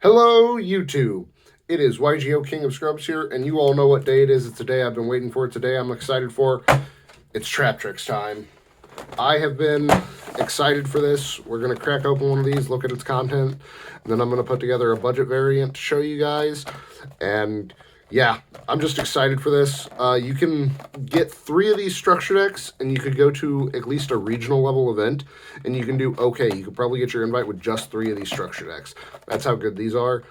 Hello, YouTube. It is YGO King of Scrubs here, and you all know what day it is. It's a day I've been waiting for. It's a day I'm excited for. It's traptrix time. I have been excited for this. We're going to crack open one of these, look at its content, and then I'm going to put together a budget variant to show you guys. And yeah, I'm just excited for this. You can get 3 of these structure decks, and you could go to at least a regional level event, and you can do okay. You could probably get your invite with just 3 of these structure decks. That's how good these are.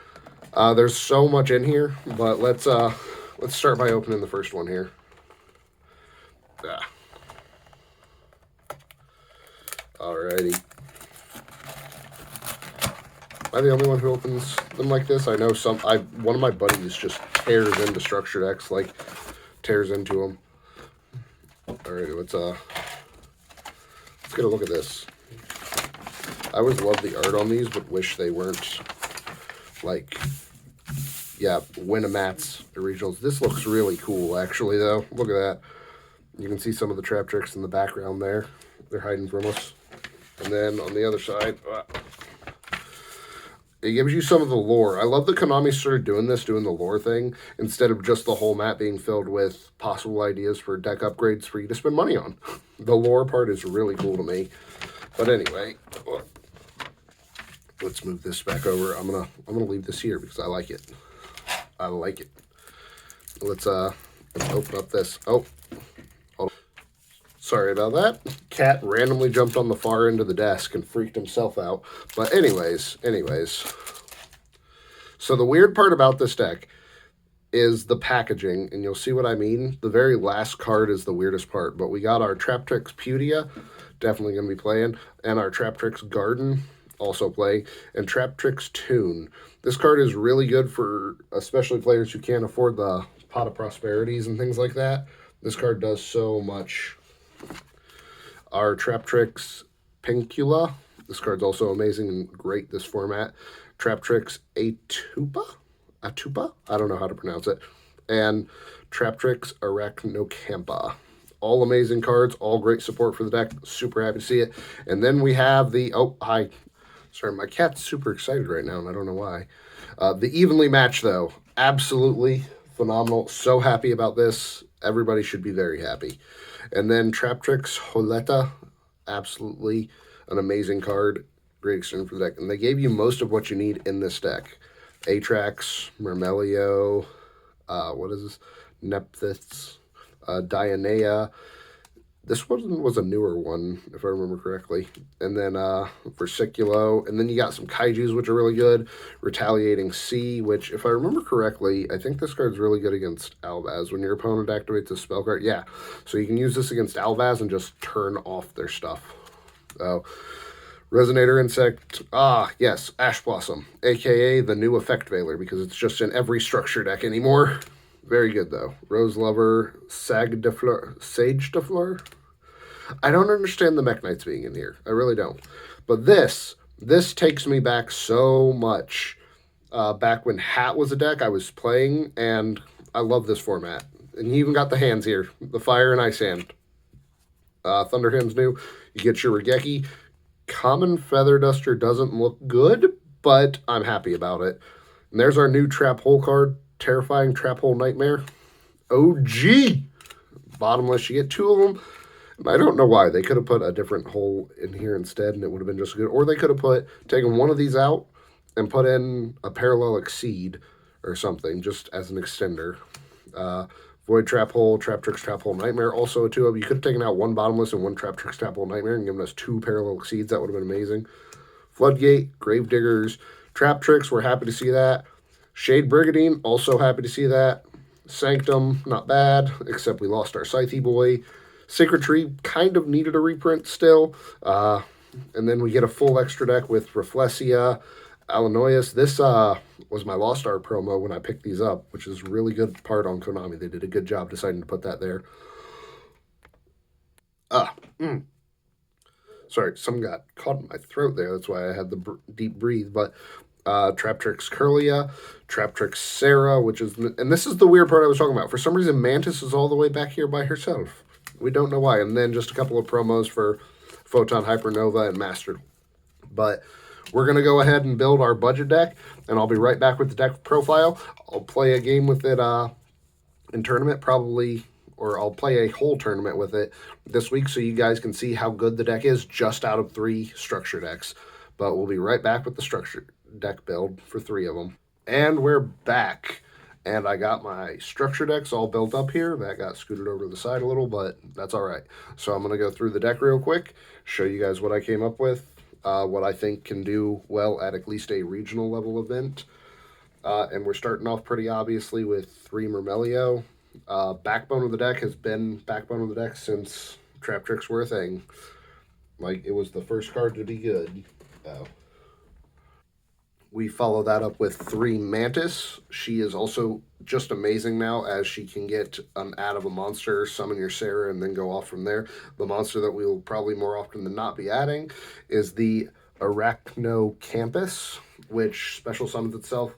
There's so much in here, but let's start by opening the first one here. Alrighty. Am I the only one who opens them like this? I know one of my buddies just tears into structure decks, like tears into them. Alrighty, let's get a look at this. I always love the art on these, but wish they weren't like, yeah, Winamats originals. This looks really cool, actually, though. Look at that. You can see some of the traptrix in the background there. They're hiding from us. And then on the other side, it gives you some of the lore. I love that Konami started doing the lore thing, instead of just the whole map being filled with possible ideas for deck upgrades for you to spend money on. The lore part is really cool to me. But anyway, let's move this back over. I'm gonna leave this here because I like it. I like it. Let's open up this. Oh, sorry about that. Cat randomly jumped on the far end of the desk and freaked himself out. But anyways. So the weird part about this deck is the packaging, and you'll see what I mean. The very last card is the weirdest part, but we got our Traptrix Pudia, definitely going to be playing, and our Traptrix Garden, also playing, and Traptrix Tune. This card is really good for especially players who can't afford the Pot of Prosperities and things like that. This card does so much. Our Traptrix Pincula. This card's also amazing and great this format. Traptrix Atupa? I don't know how to pronounce it. And Traptrix Arachnocampa. All amazing cards, all great support for the deck. Super happy to see it. And then we have the... Oh, hi. Sorry, my cat's super excited right now, and I don't know why. The Evenly Match, though. Absolutely phenomenal. So happy about this. Everybody should be very happy. And then Traptrix Holetta. Absolutely an amazing card. Great extension for the deck. And they gave you most of what you need in this deck. Atrax, Myrmelio, what is this? Nephthys, Dionea. This one was a newer one, if I remember correctly. And then Versiculo. And then you got some Kaijus, which are really good. Retaliating Sea, which, if I remember correctly, I think this card's really good against Alvaz. When your opponent activates a spell card, yeah. So you can use this against Alvaz and just turn off their stuff. So, Resonator Insect. Ah, yes, Ash Blossom, a.k.a. the new Effect Veiler, because it's just in every structure deck anymore. Very good, though. Rose Lover, Sage de Fleur. I don't understand the Mech Knights being in here. I really don't. But this takes me back so much. Back when Hat was a deck I was playing, and I love this format. And you even got the hands here. The Fire and Ice Hand. Thunderhand's new. You get your Regeki. Common Feather Duster doesn't look good, but I'm happy about it. And there's our new Trap Hole card. Terrifying Trap Hole Nightmare. OG! Bottomless. You get 2 of them. I don't know why. They could have put a different hole in here instead, and it would have been just good. Or they could have taken one of these out and put in a Parallel Exceed or something, just as an extender. Void Trap Hole, Traptrix Trap Hole Nightmare, also a 2 of. You could have taken out 1 Bottomless and 1 Traptrix Trap Hole Nightmare and given us 2 Parallel Exceeds. That would have been amazing. Floodgate, Gravediggers, Traptrix, we're happy to see that. Shade Brigandine, also happy to see that. Sanctum, not bad, except we lost our Scythe Boy. Sacred Tree kind of needed a reprint still. And then we get a full extra deck with Rafflesia, Alanoias. This was my Lost Art promo when I picked these up, which is a really good part on Konami. They did a good job deciding to put that there. Sorry, some got caught in my throat there. That's why I had the deep breathe. But Traptrix Curlia, Traptrix Sarah, which is... And this is the weird part I was talking about. For some reason, Mantis is all the way back here by herself. We don't know why. And then just a couple of promos for Photon Hypernova and Mastered. But We're going to go ahead and build our budget deck, and I'll be right back with the deck profile. I'll play a game with it in tournament, probably, or I'll play a whole tournament with it this week so you guys can see how good the deck is just out of 3 structure decks. But we'll be right back with the structure deck build for 3 of them. And we're back. And I got my structure decks all built up here. That got scooted over to the side a little, but that's all right. So I'm going to go through the deck real quick, show you guys what I came up with, what I think can do well at least a regional level event. And we're starting off pretty obviously with 3 Murmelio. Backbone of the deck has been backbone of the deck since traptrix were a thing. Like, it was the first card to be good. We follow that up with 3 Mantis. She is also just amazing now, as she can get an out of a monster, summon your Sarah, and then go off from there. The monster that we will probably more often than not be adding is the Arachnocampus, which special summons itself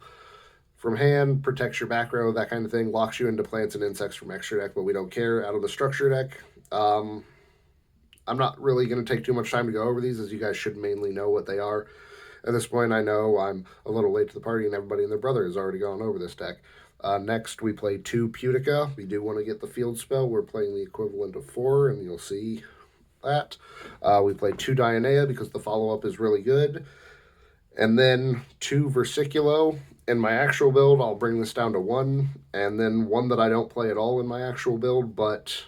from hand, protects your back row, that kind of thing, locks you into plants and insects from extra deck, but we don't care. Out of the structure deck, I'm not really going to take too much time to go over these, as you guys should mainly know what they are. At this point, I know I'm a little late to the party, and everybody and their brother has already gone over this deck. Next, we play 2 Putica. We do want to get the field spell. We're playing the equivalent of 4, and you'll see that. We play 2 Dionea because the follow-up is really good. And then 2 Versiculo. In my actual build, I'll bring this down to 1. And then 1 that I don't play at all in my actual build, but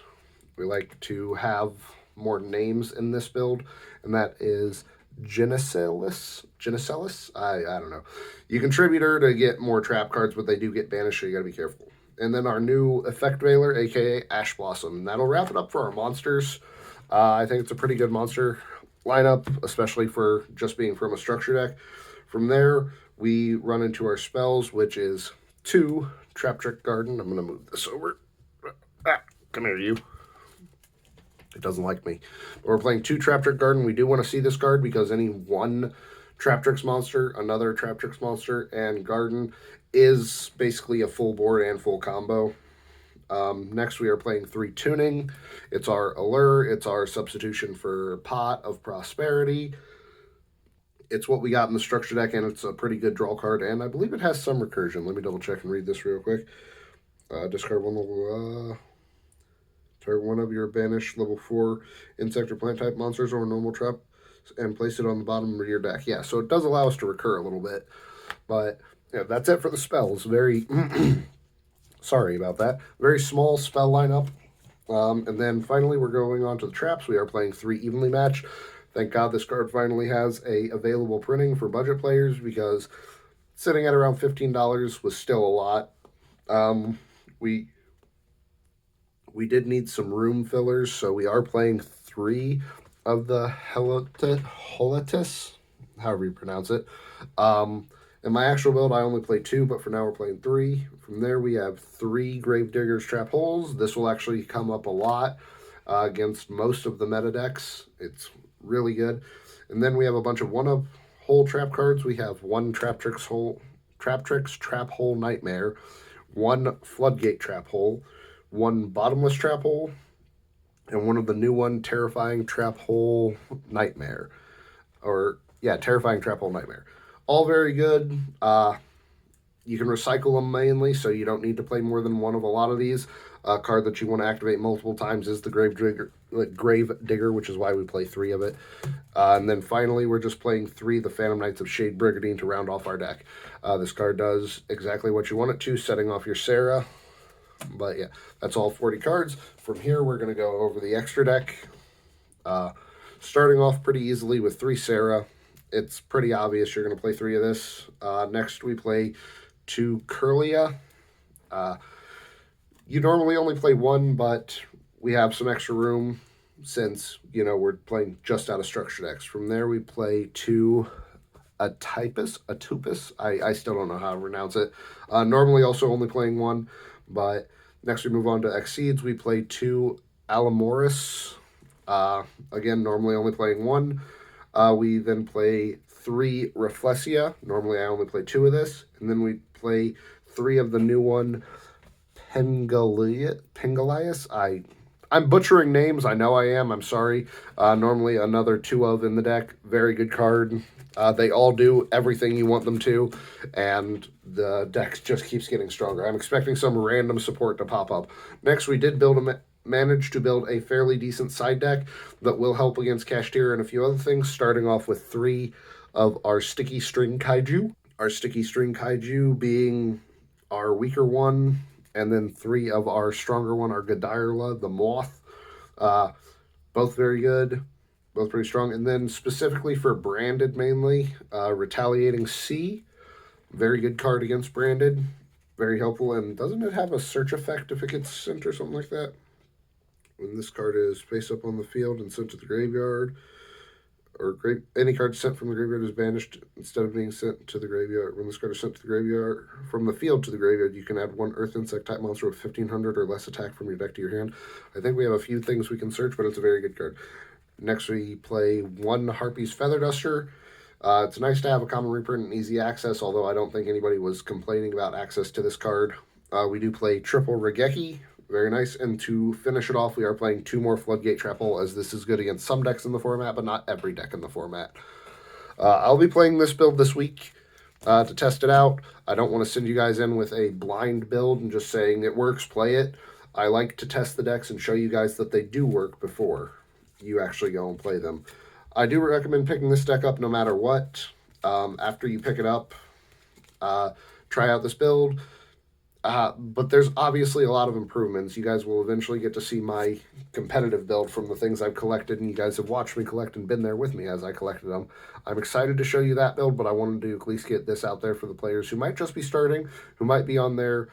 we like to have more names in this build, and that is Genicellus. I don't know. You contribute her to get more trap cards, but they do get banished, so you gotta be careful. And then our new Effect Veiler, aka Ash Blossom. That'll wrap it up for our monsters. I think it's a pretty good monster lineup, especially for just being from a structure deck. From there, we run into our spells, which is 2 Traptrix Garden. I'm gonna move this over. Come here, you. It doesn't like me. But we're playing 2 Traptrix Garden. We do want to see this card because any 1 Traptrix monster, another Traptrix monster, and Garden is basically a full board and full combo. Next, we are playing 3 Tuning. It's our Allure. It's our substitution for Pot of Prosperity. It's what we got in the structure deck, and it's a pretty good draw card, and I believe it has some recursion. Let me double check and read this real quick. Discard 1 target 1 of your banished level 4 insect or plant type monsters or normal trap and place it on the bottom of your deck. Yeah, so it does allow us to recur a little bit. But yeah, that's it for the spells. Very sorry about that. Very small spell lineup. And then finally, we're going on to the traps. We are playing 3 Evenly Match. Thank God this card finally has a available printing for budget players, because sitting at around $15 was still a lot. We did need some room fillers, so we are playing 3 of the Holotus, however you pronounce it. In my actual build, I only play 2, but for now we're playing 3. From there, we have 3 Gravediggers Trap Holes. This will actually come up a lot against most of the meta decks. It's really good. And then we have a bunch of 1-of hole trap cards. We have 1 Traptrix Trap Hole Nightmare, 1 Floodgate Trap Hole, 1 Bottomless Trap Hole, and 1 of the new one, Terrifying Trap Hole Nightmare. Terrifying Trap Hole Nightmare. All very good. You can recycle them mainly, so you don't need to play more than 1 of a lot of these. A card that you want to activate multiple times is the Grave Digger, which is why we play 3 of it. And then finally, we're just playing 3 the Phantom Knights of Shade Brigandine to round off our deck. This card does exactly what you want it to, setting off your Sarah. But yeah, that's all 40 cards. From here, we're going to go over the extra deck. Starting off pretty easily with 3 Sarah. It's pretty obvious you're going to play 3 of this. Next, we play 2 Curlia. You normally only play 1, but we have some extra room since, we're playing just out of structure decks. From there, we play 2 Atupus. I still don't know how to pronounce it. Normally also only playing 1. But next we move on to Exceeds. We play 2 Alamoris. Again, normally only playing 1. We then play 3 Reflexia. Normally I only play 2 of this. And then we play 3 of the new one, Pengalias. I'm butchering names. I know I am. I'm sorry. Normally another 2 of in the deck. Very good card. They all do everything you want them to, and the deck just keeps getting stronger. I'm expecting some random support to pop up. Next, we did manage to build a fairly decent side deck that will help against Kashtira and a few other things, starting off with 3 of our Sticky String Kaiju. Our Sticky String Kaiju being our weaker one, and then 3 of our stronger one, our Godirla, the Moth. Uh, both very good, both pretty strong. And then specifically for branded, mainly Retaliating C, very good card against branded, very helpful. And doesn't it have a search effect if it gets sent or something like that? When this card is face up on the field and sent to the graveyard, or any card sent from the graveyard is banished instead of being sent to the graveyard. When this card is sent to the graveyard from the field to the graveyard, you can add 1 Earth Insect type monster with 1500 or less attack from your deck to your hand. I think we have a few things we can search, but it's a very good card. Next, we play 1 Harpy's Feather Duster. It's nice to have a common reprint and easy access, although I don't think anybody was complaining about access to this card. We do play triple Regeki, very nice. And to finish it off, we are playing 2 more Floodgate Trapple, as this is good against some decks in the format, but not every deck in the format. I'll be playing this build this week to test it out. I don't want to send you guys in with a blind build and just saying it works, play it. I like to test the decks and show you guys that they do work before you actually go and play them. I do recommend picking this deck up no matter what. After you pick it up, try out this build. But there's obviously a lot of improvements. You guys will eventually get to see my competitive build from the things I've collected, and you guys have watched me collect and been there with me as I collected them. I'm excited to show you that build, but I wanted to at least get this out there for the players who might just be starting, who might be on their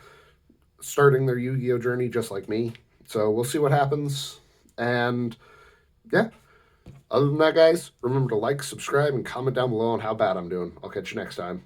starting their Yu-Gi-Oh journey just like me. So we'll see what happens. And yeah, other than that, guys, remember to like, subscribe, and comment down below on how bad I'm doing. I'll catch you next time.